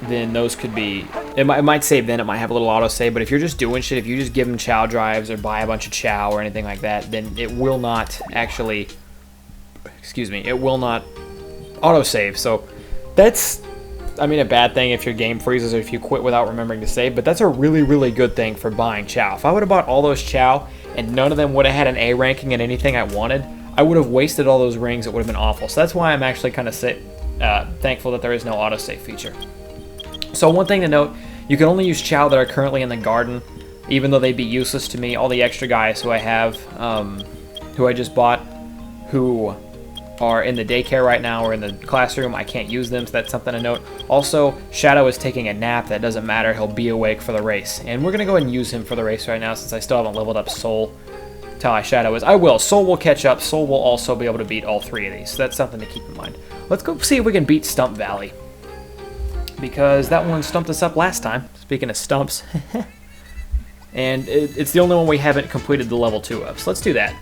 then those could be, it might save then, it might have a little autosave, but if you're just doing shit, if you just give him Chao drives or buy a bunch of Chao or anything like that, then it will not actually, excuse me, it will not autosave. So that's, I mean, a bad thing if your game freezes or if you quit without remembering to save, but that's a really, really good thing for buying Chao. If I would have bought all those Chao and none of them would have had an A ranking in anything I wanted, I would have wasted all those rings. It would have been awful. So that's why I'm actually kind of thankful that there is no autosave feature. So one thing to note, you can only use Chao that are currently in the garden, even though they'd be useless to me. All the extra guys who I have, who I just bought, who are in the daycare right now or in the classroom, I can't use them, so that's something to note. Also, Shadow is taking a nap. That doesn't matter. He'll be awake for the race. And we're going to go ahead and use him for the race right now since I still haven't leveled up Soul to how high Shadow is. I will. Soul will catch up. Soul will also be able to beat all three of these, so that's something to keep in mind. Let's go see if we can beat Stump Valley, because that one stumped us up last time, speaking of stumps. And it's the only one we haven't completed the level 2 of, so let's do that.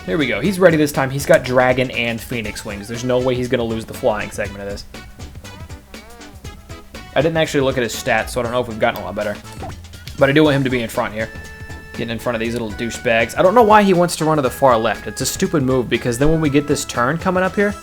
Here we go. He's ready this time. He's got Dragon and Phoenix Wings. There's no way he's going to lose the flying segment of this. I didn't actually look at his stats, so I don't know if we've gotten a lot better. But I do want him to be in front here. Getting in front of these little douchebags. I don't know why he wants to run to the far left. It's a stupid move, because then when we get this turn coming up here,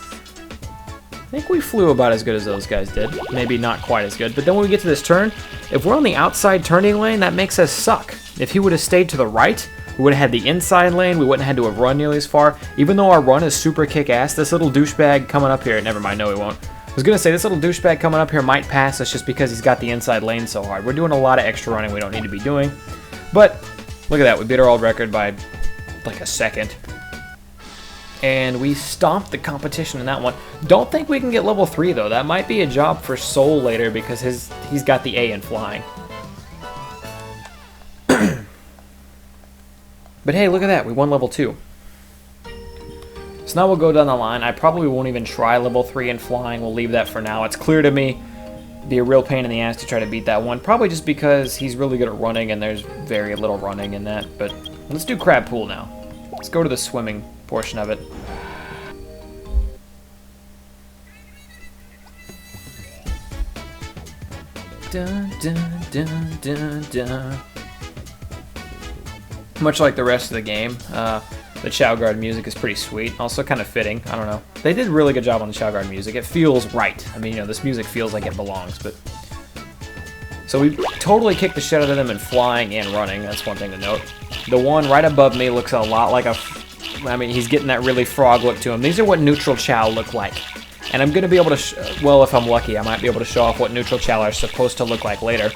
I think we flew about as good as those guys did. Maybe not quite as good. But then when we get to this turn, if we're on the outside turning lane, that makes us suck. If he would have stayed to the right, we would have had the inside lane. We wouldn't have had to have run nearly as far. Even though our run is super kick-ass, this little douchebag coming up here, never mind, no he won't. I was going to say, this little douchebag coming up here might pass us just because he's got the inside lane so hard. We're doing a lot of extra running we don't need to be doing. But, look at that, we beat our old record by like a second. And we stomped the competition in that one. Don't think we can get level 3 though. That might be a job for Soul later because he's got the A in flying. But hey, look at that, we won level 2. So now we'll go down the line. I probably won't even try level 3 in flying. We'll leave that for now. It's clear to me it'd be a real pain in the ass to try to beat that one. Probably just because he's really good at running and there's very little running in that. But let's do Crab Pool now. Let's go to the swimming portion of it. Dun, dun, dun, dun, dun. Much like the rest of the game, the Chao Guard music is pretty sweet. Also kind of fitting. I don't know. They did a really good job on the Chao Guard music. It feels right. I mean, you know, this music feels like it belongs. But so we totally kicked the shit out of them in flying and running. That's one thing to note. The one right above me looks a lot like a... I mean, he's getting that really frog look to him. These are what neutral Chao look like. And I'm going to be able to... well, if I'm lucky, I might be able to show off what neutral Chao are supposed to look like later.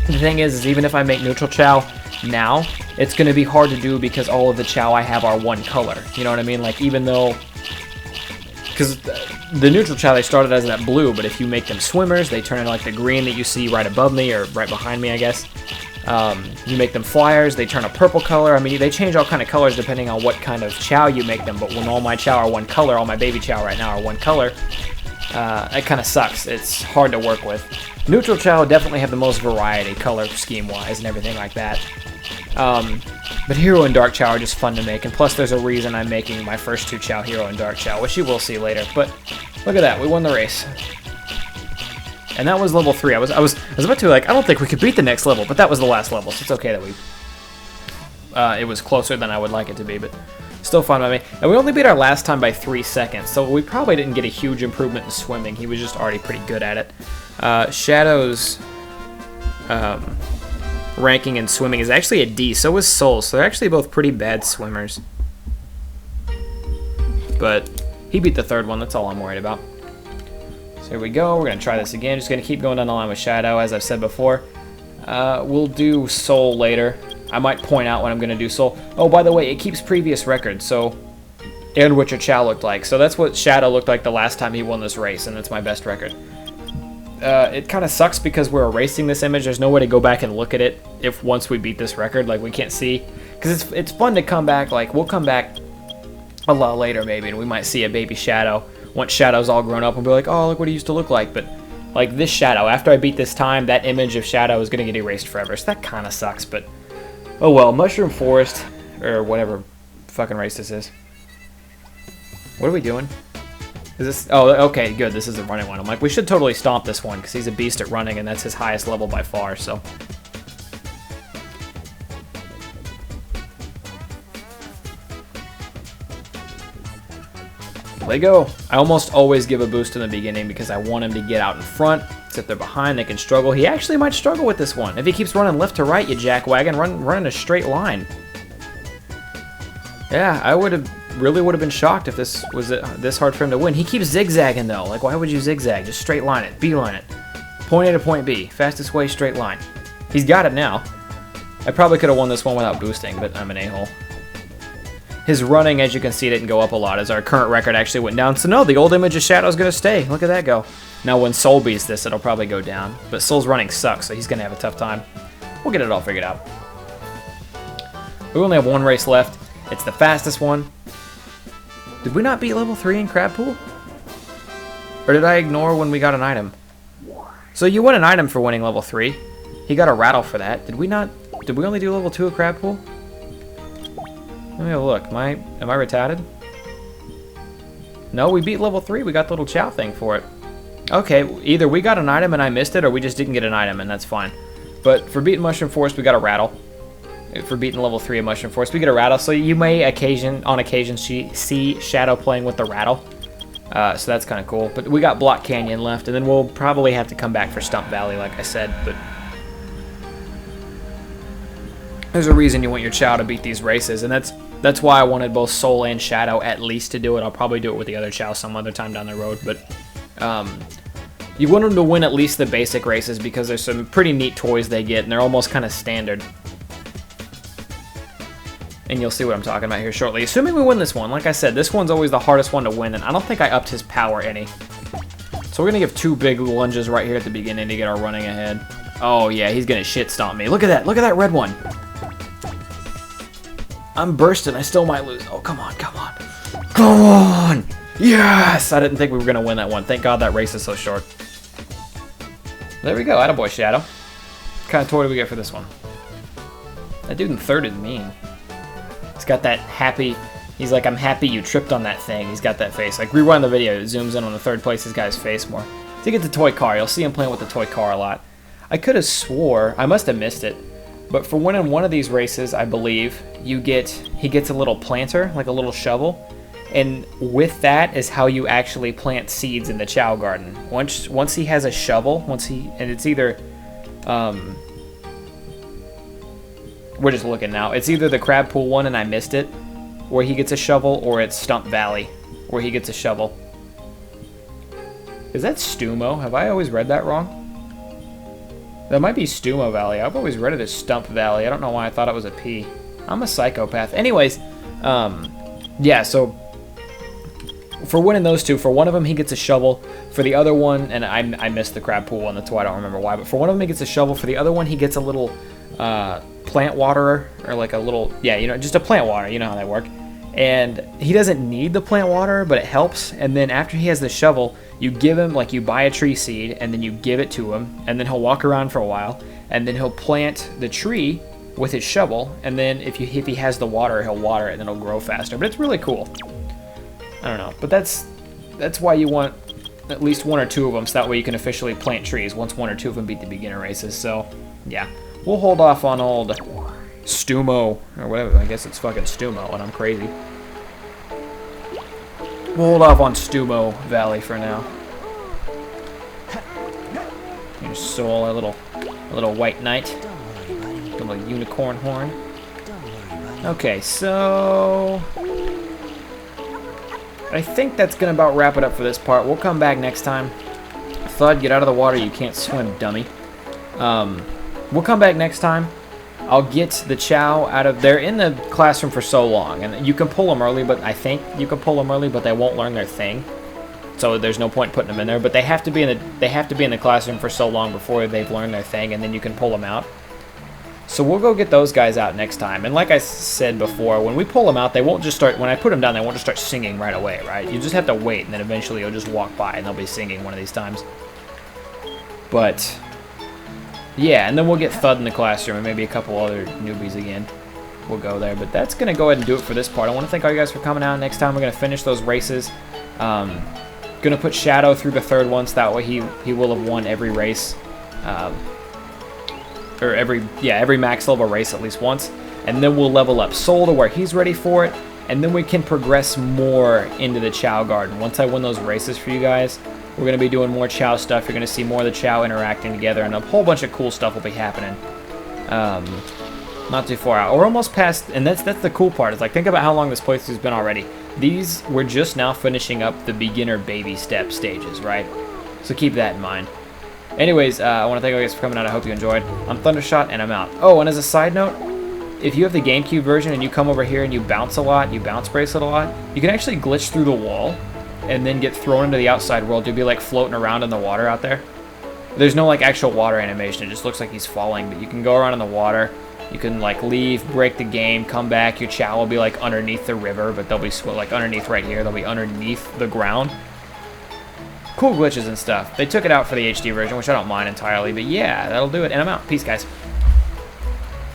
The thing is even if I make neutral Chao now, it's going to be hard to do because all of the Chao I have are one color. You know what I mean? Like, even though... because the neutral Chao, they started as that blue, but if you make them swimmers, they turn into like the green that you see right above me, or right behind me, I guess. You make them flyers, they turn a purple color. I mean, they change all kind of colors depending on what kind of Chao you make them, but when all my Chao are one color, all my baby Chao right now are one color, it kind of sucks. It's hard to work with. Neutral Chao definitely have the most variety, color scheme-wise, and everything like that. But Hero and Dark Chao are just fun to make, and plus there's a reason I'm making my first 2 Chao, Hero and Dark Chao, which you will see later. But look at that, we won the race. And that was level 3. I was about to like, I don't think we could beat the next level, but that was the last level, so it's okay that we... it was closer than I would like it to be, but still fun by me. And we only beat our last time by 3 seconds, so we probably didn't get a huge improvement in swimming. He was just already pretty good at it. Shadow's ranking in swimming is actually a D, so is Soul's, so they're actually both pretty bad swimmers. But he beat the 3rd one, that's all I'm worried about. So here we go, we're going to try this again. Just going to keep going down the line with Shadow, as I've said before. We'll do Soul later. I might point out when I'm going to do Soul. Oh, by the way, it keeps previous records, so... and what your Chao looked like. So that's what Shadow looked like the last time he won this race, and that's my best record. It kind of sucks because we're erasing this image. There's no way to go back and look at it if once we beat this record. Like, we can't see. Because it's fun to come back. Like, we'll come back a lot later, maybe, and we might see a baby Shadow. Once Shadow's all grown up, and be like, oh, look what he used to look like. But, like, this Shadow, after I beat this time, that image of Shadow is going to get erased forever. So that kind of sucks, but... oh well, Mushroom Forest, or whatever fucking race this is. What are we doing? Is this? Oh, okay, good. This is the running one. I'm like, we should totally stomp this one because he's a beast at running, and that's his highest level by far. So. There you go. I almost always give a boost in the beginning because I want him to get out in front. If they're behind, they can struggle. He actually might struggle with this one. If he keeps running left to right, you jackwagon, run in a straight line. Yeah, I really would have been shocked if this was this hard for him to win. He keeps zigzagging though. Like, why would you zigzag? Just straight line it, beeline it. Point A to point B, fastest way, straight line. He's got it now. I probably could have won this one without boosting, but I'm an a-hole. His running, as you can see, didn't go up a lot as our current record actually went down. So no, the old image of Shadow is going to stay. Look at that go. Now when Soul beats this, it'll probably go down. But Soul's running sucks, so he's going to have a tough time. We'll get it all figured out. We only have one race left. It's the fastest one. Did we not beat level 3 in Crab Pool? Or did I ignore when we got an item? So you win an item for winning level 3. He got a rattle for that. Did we only do level 2 at Crab Pool? Let me have a look. Am I retarded? No, we beat level 3. We got the little Chao thing for it. Okay, either we got an item and I missed it, or we just didn't get an item, and that's fine. But for beating Mushroom Forest, we got a rattle. For beating level 3 of Mushroom Forest, we get a rattle. So you may on occasion see Shadow playing with the rattle. So that's kind of cool. But we got Block Canyon left, and then we'll probably have to come back for Stump Valley, like I said. But there's a reason you want your Chao to beat these races, and that's why I wanted both Soul and Shadow at least to do it. I'll probably do it with the other Chao some other time down the road, but you want them to win at least the basic races because there's some pretty neat toys they get, and they're almost kind of standard. And you'll see what I'm talking about here shortly. Assuming we win this one, like I said, this one's always the hardest one to win, and I don't think I upped his power any. So we're going to give 2 big lunges right here at the beginning to get our running ahead. Oh yeah, he's going to shit stomp me. Look at that red one. I'm bursting. I still might lose. Oh, come on, come on. Come on! Yes! I didn't think we were going to win that one. Thank God that race is so short. There we go. Attaboy, Shadow. What kind of toy do we get for this one? That dude in third is mean. He's got that happy... He's like, I'm happy you tripped on that thing. He's got that face. Like, rewind the video. It zooms in on the third place. This guy's face more. To get the toy car, you'll see him playing with the toy car a lot. I could have swore... I must have missed it. But for winning one of these races, I believe, he gets a little planter, like a little shovel. And with that is how you actually plant seeds in the Chao garden. Once he has a shovel, and it's either... we're just looking now. It's either the Crab Pool one and I missed it, where he gets a shovel, or it's Stump Valley, where he gets a shovel. Is that Stumo? Have I always read that wrong? That might be Stumo Valley. I've always read it as Stump Valley. I don't know why I thought it was a P. I'm a psychopath. Anyways, yeah, so for winning those two, for one of them he gets a shovel. For the other one, and I missed the Crab Pool one, that's why I don't remember why, but for one of them he gets a shovel. For the other one he gets a little plant waterer, or like a little, yeah, you know, just a plant water. You know how they work. And he doesn't need the plant water, but it helps. And then after he has the shovel, you give him, like, you buy a tree seed, and then you give it to him, and then he'll walk around for a while, and then he'll plant the tree with his shovel, and then if he has the water, he'll water it, and then it'll grow faster. But it's really cool. I don't know, but that's why you want at least 1 or 2 of them, so that way you can officially plant trees once 1 or 2 of them beat the beginner races. So, yeah. We'll hold off on old Stumo, or whatever. I guess it's fucking Stumo, and I'm crazy. We'll hold off on Stumo Valley for now. Here's Soul, a little white knight. A little unicorn horn. Okay, so... I think that's gonna about wrap it up for this part. We'll come back next time. Thud, get out of the water. You can't swim, dummy. We'll come back next time. I'll get the Chao out of... They're in the classroom for so long, and you can pull them early, but I think you can pull them early, but they won't learn their thing. So there's no point putting them in there. But they have to be in the classroom for so long before they've learned their thing, and then you can pull them out. So we'll go get those guys out next time. And like I said before, when we pull them out, they won't just start... When I put them down, they won't just start singing right away, right? You just have to wait, and then eventually you'll just walk by, and they'll be singing one of these times. But... yeah, and then we'll get Thud in the classroom and maybe a couple other newbies again. We'll go there, but that's going to go ahead and do it for this part. I want to thank all you guys for coming out. Next time we're going to finish those races. Gonna put Shadow through the third one, so that way he will have won every race. Or every max level race at least once. And then we'll level up Soul to where he's ready for it. And then we can progress more into the Chao Garden. Once I win those races for you guys, we're going to be doing more Chao stuff. You're going to see more of the Chao interacting together, and a whole bunch of cool stuff will be happening. Not too far out. We're almost past, and that's the cool part. Is like, think about how long this playthrough's been already. We're just now finishing up the beginner baby step stages, right? So keep that in mind. Anyways, I want to thank you guys for coming out. I hope you enjoyed. I'm Thundershot, and I'm out. Oh, and as a side note, if you have the GameCube version and you come over here and you bounce a lot, you bounce bracelet a lot, you can actually glitch through the wall and then get thrown into the outside world. You'll be like floating around in the water out there. There's no like actual water animation. It just looks like he's falling, but you can go around in the water. You can like leave, break the game, come back. Your Chao will be like underneath the river, but they'll be like underneath right here. They'll be underneath the ground. Cool glitches and stuff. They took it out for the HD version, which I don't mind entirely, but yeah, that'll do it. And I'm out. Peace, guys.